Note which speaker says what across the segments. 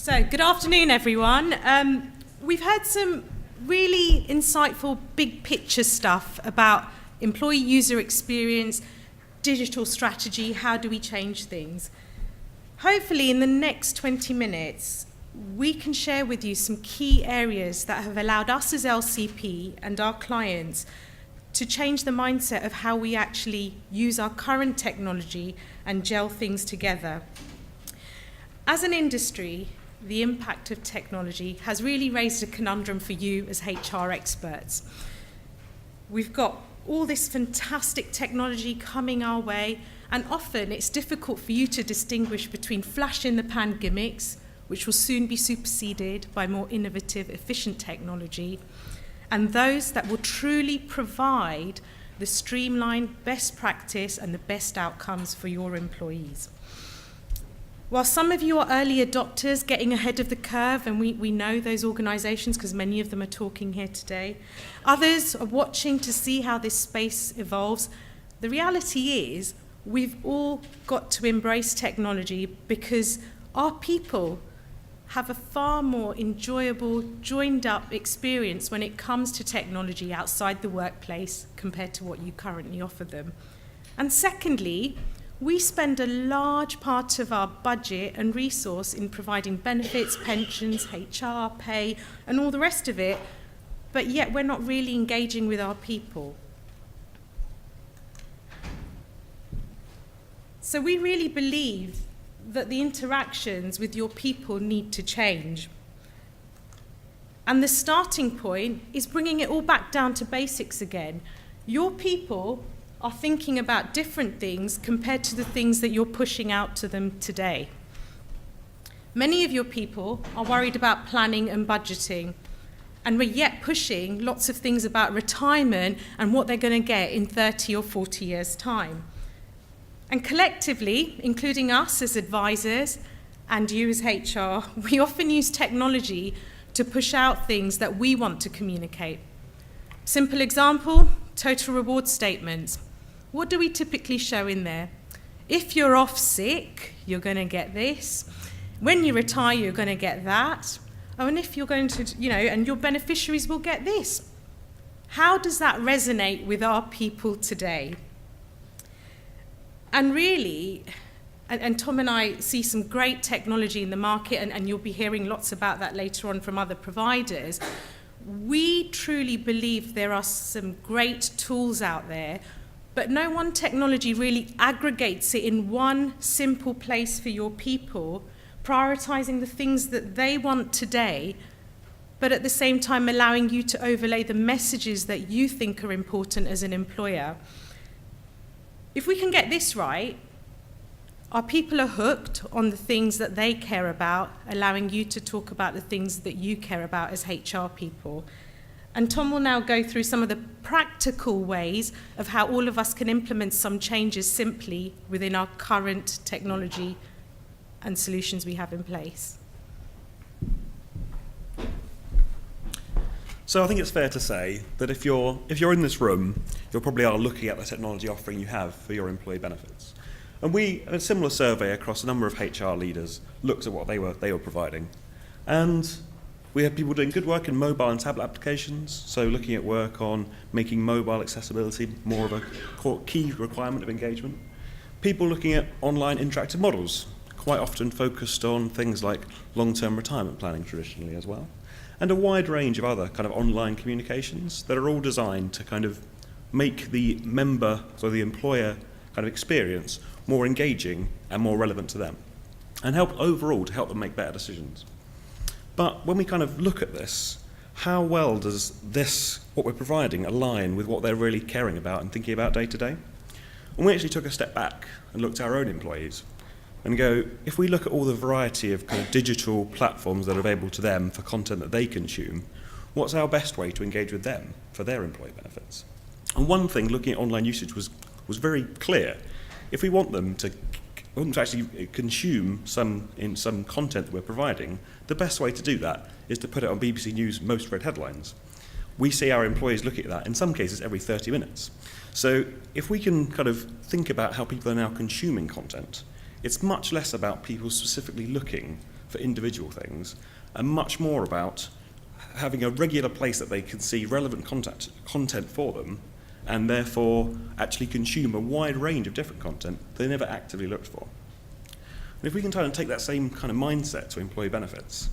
Speaker 1: So, good afternoon, everyone. We've heard some really insightful big picture stuff about employee user experience, digital strategy, how do we change things. Hopefully, in the next 20 minutes, we can share with you some key areas that have allowed us as LCP and our clients to change the mindset of how we actually use our current technology and gel things together. As an industry, the impact of technology has really raised a conundrum for you as HR experts. We've got all this fantastic technology coming our way, and often it's difficult for you to distinguish between flash-in-the-pan gimmicks, which will soon be superseded by more innovative, efficient technology, and those that will truly provide the streamlined best practice and the best outcomes for your employees. While some of you are early adopters getting ahead of the curve, and we know those organisations because many of them are talking here today, others are watching to see how this space evolves. The reality is we've all got to embrace technology because our people have a far more enjoyable, joined-up experience when it comes to technology outside the workplace compared to what you currently offer them. And secondly, we spend a large part of our budget and resource in providing benefits, pensions, HR, pay, and all the rest of it, but yet we're not really engaging with our people. So we really believe that the interactions with your people need to change. And the starting point is bringing it all back down to basics again. Your people are thinking about different things compared to the things that you're pushing out to them today. Many of your people are worried about planning and budgeting, and we're yet pushing lots of things about retirement and what they're going to get in 30 or 40 years' time. And collectively, including us as advisors and you as HR, we often use technology to push out things that we want to communicate. Simple example, total reward statements. What do we typically show in there? If you're off sick, you're going to get this. When you retire, you're going to get that. Oh, and if you're going to, and your beneficiaries will get this. How does that resonate with our people today? And really, and Tom and I see some great technology in the market, and you'll be hearing lots about that later on from other providers. We truly believe there are some great tools out there, but no one technology really aggregates it in one simple place for your people, prioritizing the things that they want today, but at the same time allowing you to overlay the messages that you think are important as an employer. If we can get this right, our people are hooked on the things that they care about, allowing you to talk about the things that you care about as HR people. And Tom will now go through some of the practical ways of how all of us can implement some changes simply within our current technology and solutions we have in place.
Speaker 2: So I think it's fair to say that if you're in this room, you probably are looking at the technology offering you have for your employee benefits. And we, in a similar survey across a number of HR leaders, looked at what they were providing. And we had people doing good work in mobile and tablet applications, so looking at work on making mobile accessibility more of a key requirement of engagement. People looking at online interactive models, quite often focused on things like long-term retirement planning traditionally as well. And a wide range of other kind of online communications that are all designed to kind of make the member, so the employer kind of experience more engaging and more relevant to them, and help overall to help them make better decisions. But when we kind of look at this, how well does this, what we're providing, align with what they're really caring about and thinking about day to day? And we actually took a step back and looked at our own employees and go, if we look at all the variety of kind of digital platforms that are available to them for content that they consume, what's our best way to engage with them for their employee benefits? And one thing looking at online usage was very clear. If we want them to actually consume some content that we're providing, the best way to do that is to put it on BBC News' most read headlines. We see our employees looking at that, in some cases, every 30 minutes. So if we can kind of think about how people are now consuming content, It's much less about people specifically looking for individual things and much more about having a regular place that they can see relevant content for them and therefore actually consume a wide range of different content they never actively looked for. And if we can try and take that same kind of mindset to employee benefits,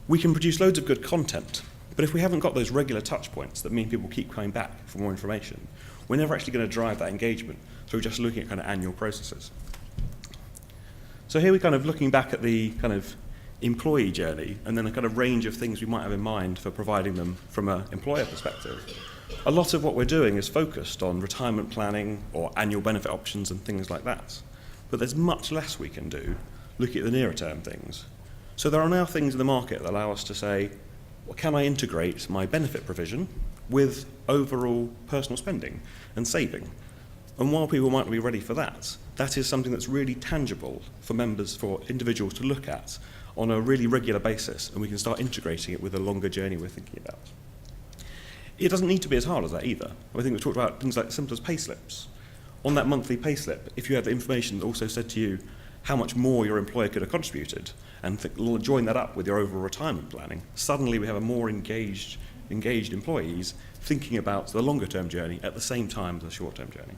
Speaker 2: we can produce loads of good content, but if we haven't got those regular touch points that mean people keep coming back for more information, we're never actually going to drive that engagement through just looking at kind of annual processes. So here we're kind of looking back at the kind of employee journey and then a kind of range of things we might have in mind for providing them from an employer perspective. A lot of what we're doing is focused on retirement planning or annual benefit options and things like that. But there's much less we can do looking at the nearer term things. So there are now things in the market that allow us to say, well, can I integrate my benefit provision with overall personal spending and saving? And while people might not be ready for that, that is something that's really tangible for members, for individuals to look at on a really regular basis, and we can start integrating it with a longer journey we're thinking about. It doesn't need to be as hard as that either. I think we've talked about things like simple as pay slips. On that monthly pay slip, if you had the information that also said to you how much more your employer could have contributed and join that up with your overall retirement planning, suddenly we have a more engaged employees thinking about the longer term journey at the same time as the short term journey.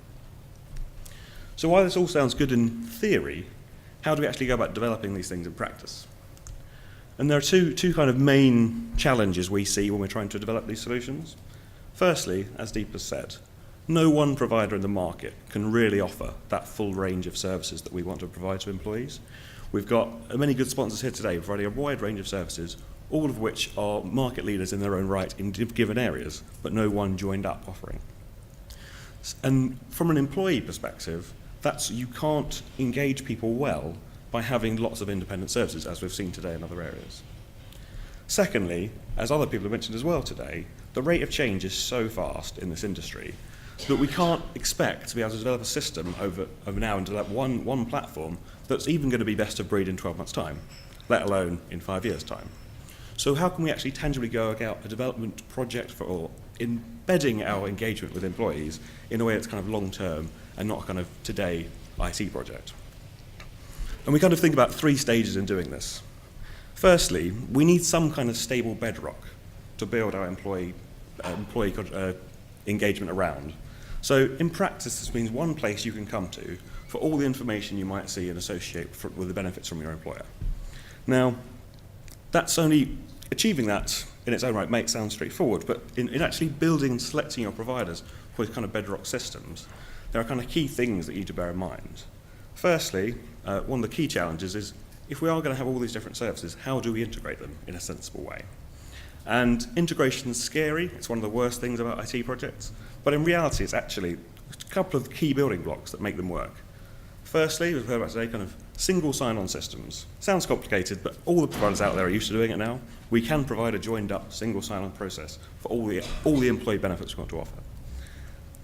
Speaker 2: So while this all sounds good in theory, how do we actually go about developing these things in practice? And there are two kind of main challenges we see when we're trying to develop these solutions. Firstly, as Dipa said, no one provider in the market can really offer that full range of services that we want to provide to employees. We've got many good sponsors here today providing a wide range of services, all of which are market leaders in their own right in given areas, but no one joined up offering. And from an employee perspective, you can't engage people well by having lots of independent services, as we've seen today in other areas. Secondly, as other people have mentioned as well today, the rate of change is so fast in this industry that we can't expect to be able to develop a system over now and develop one platform that's even going to be best of breed in 12 months' time, let alone in 5 years' time. So how can we actually tangibly go about a development project for embedding our engagement with employees in a way that's kind of long-term and not a kind of today IT project? And we kind of think about 3 stages in doing this. Firstly, we need some kind of stable bedrock to build our employee engagement around. So in practice, this means one place you can come to for all the information you might see and associate with the benefits from your employer. Now, that's only achieving that in its own right may sound straightforward, but in actually building and selecting your providers for these kind of bedrock systems, there are kind of key things that you need to bear in mind. Firstly, one of the key challenges is if we are going to have all these different services, how do we integrate them in a sensible way? And integration is scary. It's one of the worst things about IT projects. But in reality, it's actually a couple of key building blocks that make them work. Firstly, we've heard about today, kind of single sign-on systems. Sounds complicated, but all the providers out there are used to doing it now. We can provide a joined-up single sign-on process for all the employee benefits we want to offer.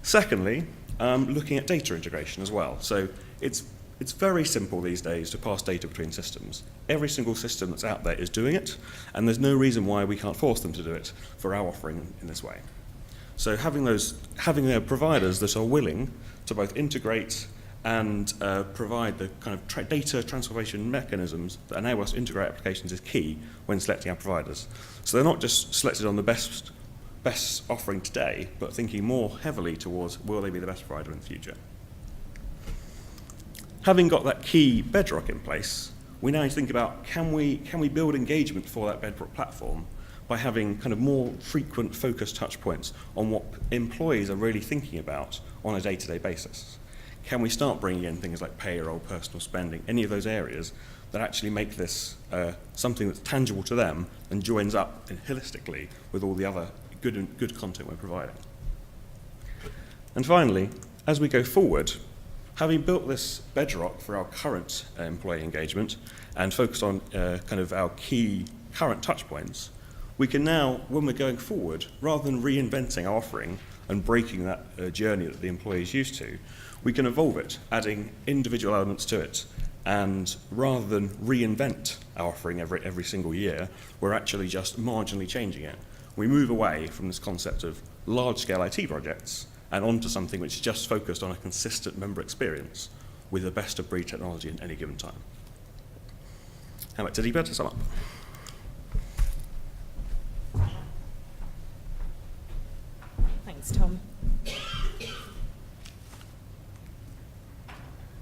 Speaker 2: Secondly, looking at data integration as well. So it's very simple these days to pass data between systems. Every single system that's out there is doing it, and there's no reason why we can't force them to do it for our offering in this way. So having providers that are willing to both integrate and provide the kind of data transformation mechanisms that enable us to integrate applications is key when selecting our providers. So they're not just selected on the best offering today, but thinking more heavily towards will they be the best provider in the future. Having got that key bedrock in place, we now need to think about can we build engagement for that bedrock platform by having kind of more frequent focused touch points on what employees are really thinking about on a day-to-day basis. Can we start bringing in things like payroll, personal spending, any of those areas that actually make this something that's tangible to them and joins up holistically with all the other good content we're providing. And finally, as we go forward, having built this bedrock for our current employee engagement and focused on kind of our key current touch points, we can now, when we're going forward, rather than reinventing our offering and breaking that journey that the employee is used to, we can evolve it, adding individual elements to it. And rather than reinvent our offering every single year, we're actually just marginally changing it. We move away from this concept of large-scale IT projects and onto something which is just focused on a consistent member experience, with the best of breed technology at any given time. How about Dipa to sum up?
Speaker 1: Thanks, Tom.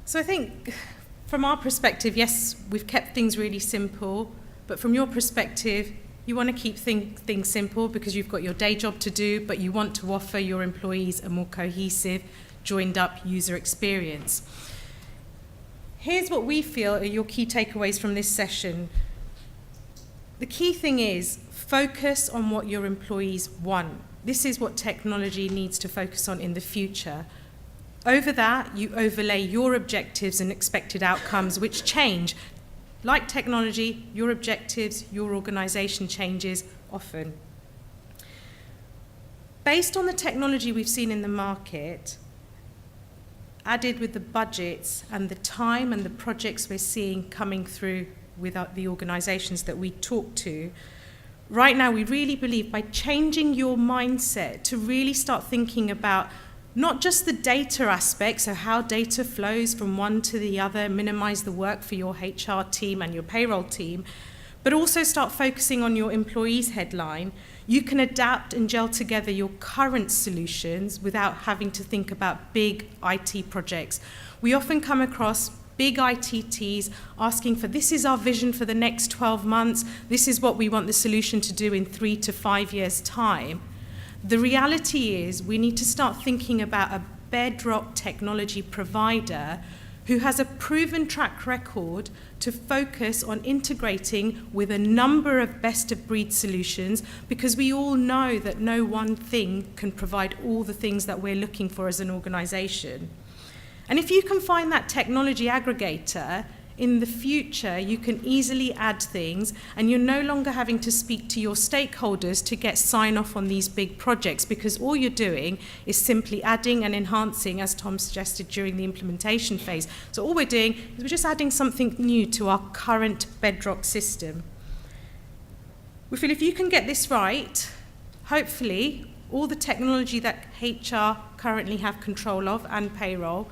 Speaker 1: So I think from our perspective, yes, we've kept things really simple, but from your perspective, you want to keep things simple because you've got your day job to do, but you want to offer your employees a more cohesive, joined-up user experience. Here's what we feel are your key takeaways from this session. The key thing is focus on what your employees want. This is what technology needs to focus on in the future. Over that, you overlay your objectives and expected outcomes, which change. Like technology, your objectives, your organisation changes often. Based on the technology we've seen in the market, added with the budgets and the time and the projects we're seeing coming through with the organisations that we talk to, right now we really believe by changing your mindset to really start thinking about not just the data aspect, so how data flows from one to the other, minimize the work for your HR team and your payroll team, but also start focusing on your employees' headline. You can adapt and gel together your current solutions without having to think about big IT projects. We often come across big ITTs asking for, this is our vision for the next 12 months, this is what we want the solution to do in 3 to 5 years' time. The reality is we need to start thinking about a bedrock technology provider who has a proven track record to focus on integrating with a number of best-of-breed solutions, because we all know that no one thing can provide all the things that we're looking for as an organisation. And if you can find that technology aggregator, in the future you can easily add things and you're no longer having to speak to your stakeholders to get sign-off on these big projects, because all you're doing is simply adding and enhancing, as Tom suggested, during the implementation phase. So all we're doing is we're just adding something new to our current bedrock system. We feel if you can get this right, hopefully all the technology that HR currently have control of and payroll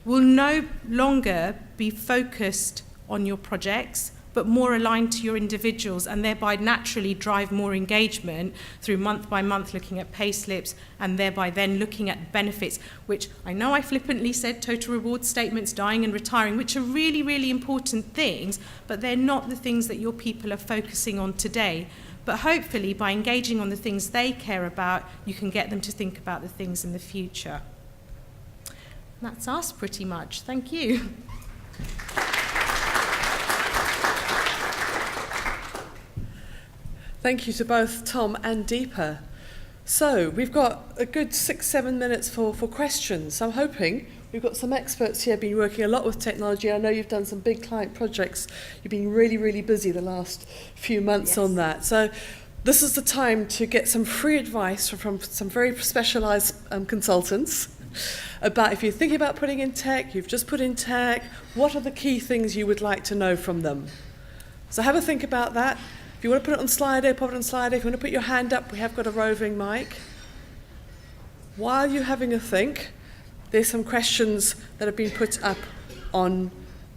Speaker 1: will no longer be focused on your projects, but more aligned to your individuals, and thereby naturally drive more engagement through month by month looking at pay slips, and thereby then looking at benefits, which I know I flippantly said total reward statements, dying and retiring, which are really, really important things, but they're not the things that your people are focusing on today. But hopefully by engaging on the things they care about, you can get them to think about the things in the future. That's us pretty much. Thank you.
Speaker 3: Thank you to both Tom and Dipa. So we've got a good 6-7 minutes for questions. I'm hoping we've got some experts here been working a lot with technology. I know you've done some big client projects. You've been really, really busy the last few months on that. So this is the time to get some free advice from some very specialised consultants about if you're thinking about putting in tech, you've just put in tech, what are the key things you would like to know from them? So have a think about that. If you want to put it on Slido, pop it on Slido. If you want to put your hand up, we have got a roving mic. While you're having a think, there's some questions that have been put up on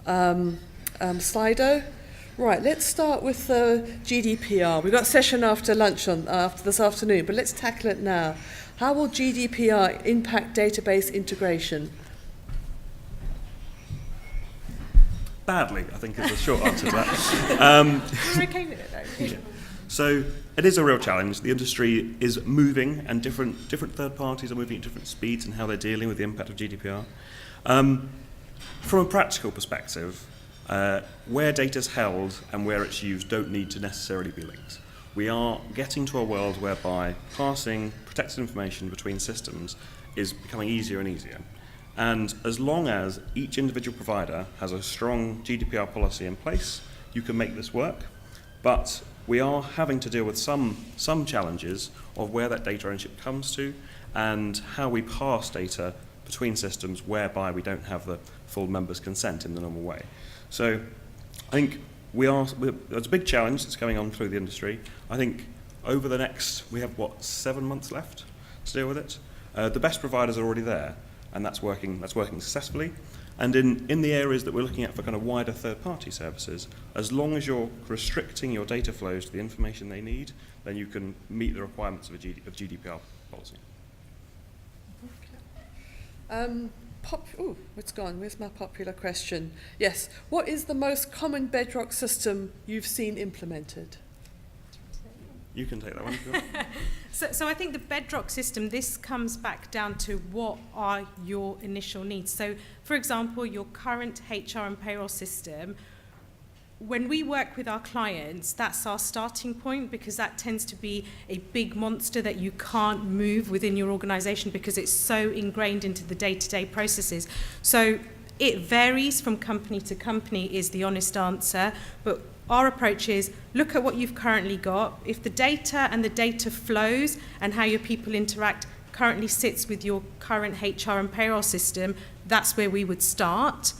Speaker 3: Slido. Right, let's start with the GDPR. We've got a session after lunch after this afternoon, but let's tackle it now. How will GDPR impact database integration?
Speaker 2: Badly, I think is the short answer to that.
Speaker 1: We're okay with it though.
Speaker 2: Yeah. So it is a real challenge. The industry is moving, and different third parties are moving at different speeds in how they're dealing with the impact of GDPR. From a practical perspective, where data is held and where it's used don't need to necessarily be linked. We are getting to a world whereby passing protected information between systems is becoming easier and easier. And as long as each individual provider has a strong GDPR policy in place, you can make this work. But we are having to deal with some challenges of where that data ownership comes to and how we pass data between systems whereby we don't have the full members' consent in the normal way. So I think it's a big challenge that's going on through the industry. I think over the next, we have 7 months left to deal with it. The best providers are already there, and that's working successfully. And in the areas that we're looking at for kind of wider third-party services, as long as you're restricting your data flows to the information they need, then you can meet the requirements of GDPR policy.
Speaker 3: It's gone. Where's my popular question? Yes. What is the most common bedrock system you've seen implemented?
Speaker 2: You can take that one if you want.
Speaker 1: So I think the bedrock system, this comes back down to what are your initial needs. So, for example, your current HR and payroll system, when we work with our clients, that's our starting point, because that tends to be a big monster that you can't move within your organisation because it's so ingrained into the day-to-day processes. So it varies from company to company is the honest answer, but our approach is look at what you've currently got. If the data and the data flows and how your people interact currently sits with your current HR and payroll system, that's where we would start.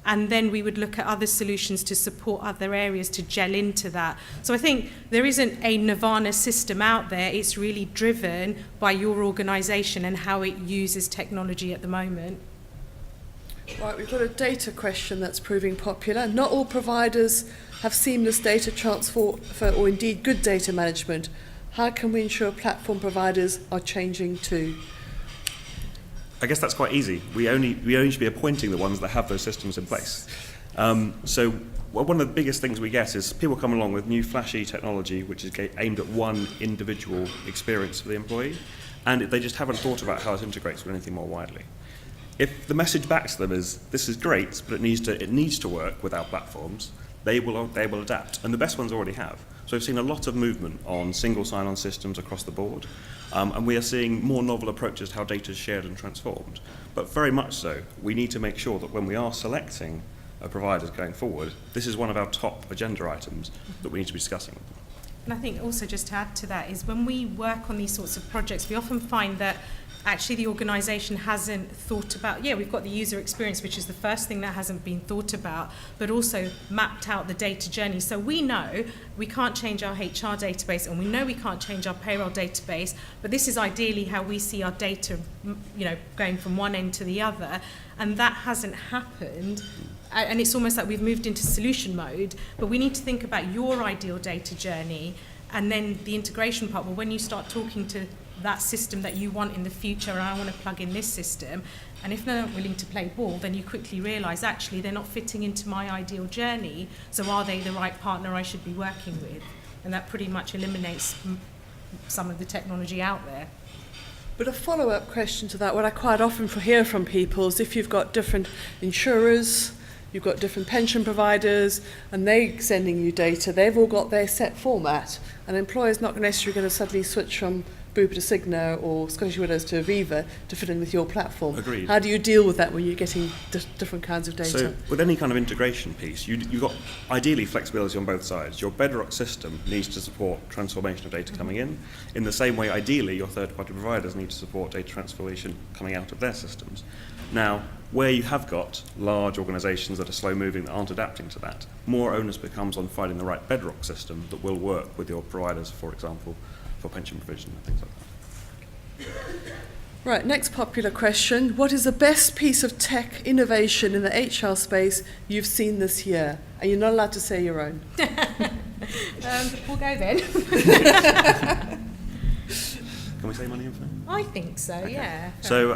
Speaker 1: And then we would look at other solutions to support other areas to gel into that. So I think there isn't a nirvana system out there. It's really driven by your organisation and how it uses technology at the moment.
Speaker 3: Right, we've got a data question that's proving popular. Not all providers have seamless data transfer or indeed good data management. How can we ensure platform providers are changing too?
Speaker 2: I guess that's quite easy. We only should be appointing the ones that have those systems in place. So one of the biggest things we get is people come along with new flashy technology which is aimed at one individual experience for the employee, and they just haven't thought about how it integrates with anything more widely. If the message back to them is, this is great, but it needs to work with our platforms, they will adapt. And the best ones already have. So we've seen a lot of movement on single sign-on systems across the board. And we are seeing more novel approaches to how data is shared and transformed. But very much so, we need to make sure that when we are selecting providers going forward, this is one of our top agenda items that we need to be discussing with them.
Speaker 1: And I think also just to add to that is when we work on these sorts of projects, we often find that actually the organisation hasn't thought about, we've got the user experience, which is the first thing that hasn't been thought about, but also mapped out the data journey. So we know we can't change our HR database, and we know we can't change our payroll database, but this is ideally how we see our data, going from one end to the other, and that hasn't happened. And it's almost like we've moved into solution mode, but we need to think about your ideal data journey, and then the integration part. Well, when you start talking to that system that you want in the future, and I want to plug in this system, and if they're not willing to play ball, then you quickly realise actually they're not fitting into my ideal journey, so are they the right partner I should be working with? And that pretty much eliminates some of the technology out there.
Speaker 3: But a follow-up question to that, what I quite often hear from people is if you've got different insurers, you've got different pension providers, and they're sending you data, they've all got their set format, and an employer's not necessarily going to suddenly switch from Bupa to Cigna or Scottish Widows to Aviva to fit in with your platform.
Speaker 2: Agreed.
Speaker 3: How do you deal with that when you're getting different kinds of data?
Speaker 2: So with any kind of integration piece, you've got ideally flexibility on both sides. Your bedrock system needs to support transformation of data coming in the same way ideally your third-party providers need to support data transformation coming out of their systems. Now, where you have got large organisations that are slow-moving that aren't adapting to that, more onus becomes on finding the right bedrock system that will work with your providers, for example, for pension provision and things like that.
Speaker 3: Right, next popular question. What is the best piece of tech innovation in the HR space you've seen this year? And you're not allowed to say your own.
Speaker 1: We'll go then.
Speaker 2: Can we say Money Info?
Speaker 1: I think so,
Speaker 2: Okay.
Speaker 1: yeah.
Speaker 2: So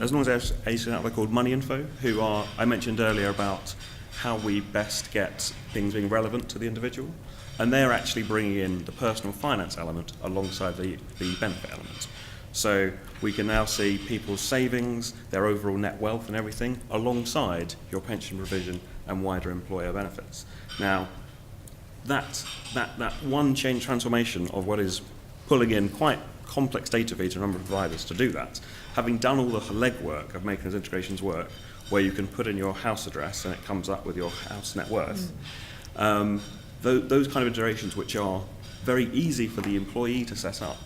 Speaker 2: as long as there's an agency out there called Money Info, who are, I mentioned earlier about how we best get things being relevant to the individual, and they're actually bringing in the personal finance element alongside the benefit element. So we can now see people's savings, their overall net wealth and everything, alongside your pension provision and wider employer benefits. Now, that one change transformation of what is pulling in quite complex data feeds to a number of providers to do that, having done all the legwork of making those integrations work, where you can put in your house address and it comes up with your house net worth, those kind of iterations which are very easy for the employee to set up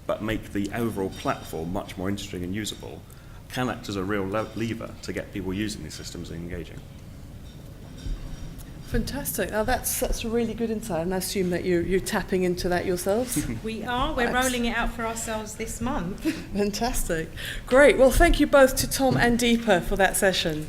Speaker 2: but make the overall platform much more interesting and usable can act as a real lever to get people using these systems and engaging.
Speaker 3: Fantastic. Now that's a really good insight, and I assume that you're tapping into that yourselves.
Speaker 1: We are. We're rolling it out for ourselves this month.
Speaker 3: Fantastic. Great. Well, thank you both to Tom and Dipa for that session.